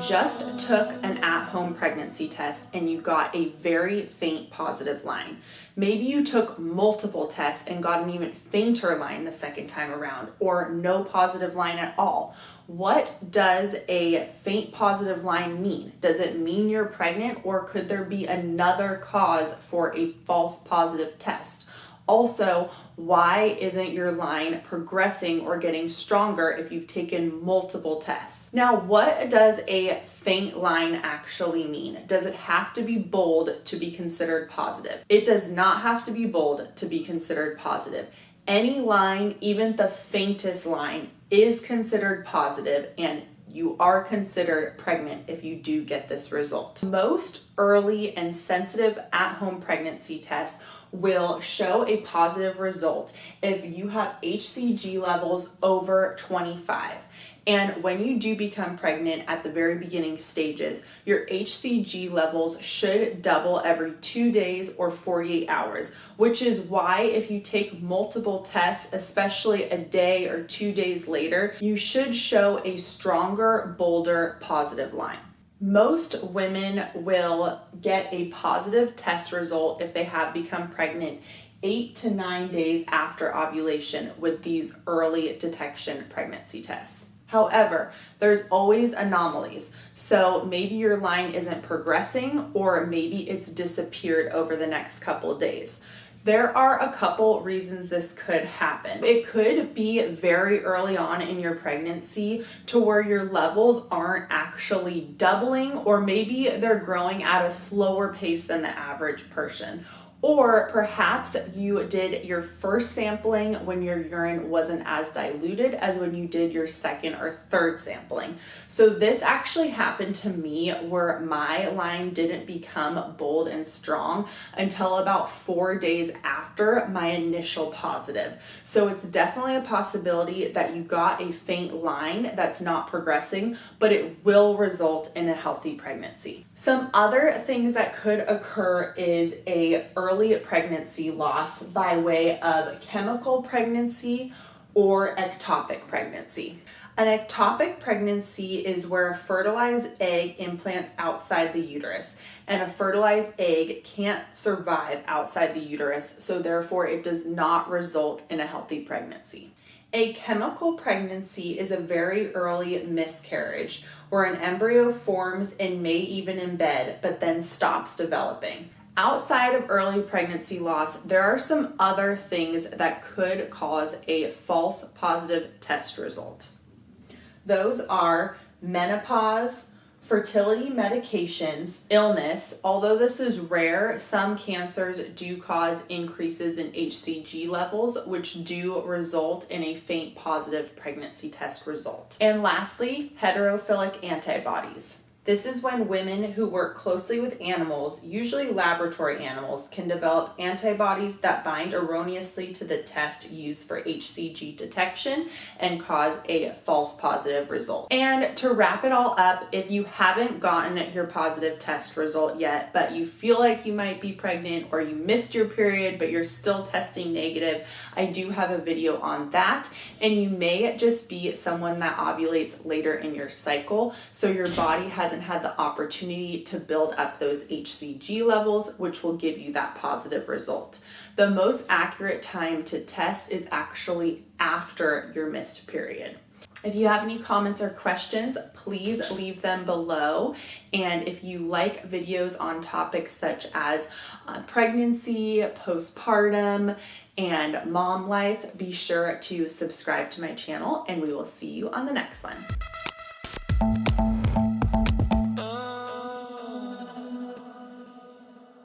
just took an at-home pregnancy test and you got a very faint positive line. Maybe you took multiple tests and got an even fainter line the second time around, or no positive line at all. What does a faint positive line mean? Does it mean you're pregnant, or could there be another cause for a false positive test? Also, why isn't your line progressing or getting stronger if you've taken multiple tests? Now, what does a faint line actually mean? Does it have to be bold to be considered positive? It does not have to be bold to be considered positive. Any line, even the faintest line, is considered positive, and you are considered pregnant if you do get this result. Most early and sensitive at-home pregnancy tests will show a positive result if you have HCG levels over 25. And when you do become pregnant at the very beginning stages, your HCG levels should double every 2 days or 48 hours, which is why if you take multiple tests, especially a day or 2 days later, you should show a stronger, bolder positive line. Most women will get a positive test result if they have become pregnant 8 to 9 days after ovulation with these early detection pregnancy tests. However, there's always anomalies. So maybe your line isn't progressing, or maybe it's disappeared over the next couple days. There are a couple reasons this could happen. It could be very early on in your pregnancy to where your levels aren't actually doubling, or maybe they're growing at a slower pace than the average person. Or perhaps you did your first sampling when your urine wasn't as diluted as when you did your second or third sampling. So this actually happened to me, where my line didn't become bold and strong until about 4 days after my initial positive. So it's definitely a possibility that you got a faint line that's not progressing, but it will result in a healthy pregnancy. Some other things that could occur is a early pregnancy loss by way of chemical pregnancy or ectopic pregnancy. An ectopic pregnancy is where a fertilized egg implants outside the uterus, and a fertilized egg can't survive outside the uterus, so therefore it does not result in a healthy pregnancy. A chemical pregnancy is a very early miscarriage where an embryo forms and may even embed, but then stops developing. Outside of early pregnancy loss, there are some other things that could cause a false positive test result. Those are menopause, fertility medications, illness. Although this is rare, some cancers do cause increases in HCG levels, which do result in a faint positive pregnancy test result. And lastly, heterophilic antibodies. This is when women who work closely with animals, usually laboratory animals, can develop antibodies that bind erroneously to the test used for HCG detection and cause a false positive result. And to wrap it all up, if you haven't gotten your positive test result yet, but you feel like you might be pregnant, or you missed your period but you're still testing negative, I do have a video on that. And you may just be someone that ovulates later in your cycle, so your body hasn't had the opportunity to build up those HCG levels, which will give you that positive result. The most accurate time to test is actually after your missed period. If you have any comments or questions, please leave them below. And if you like videos on topics such as pregnancy, postpartum, and mom life, be sure to subscribe to my channel, and we will see you on the next one.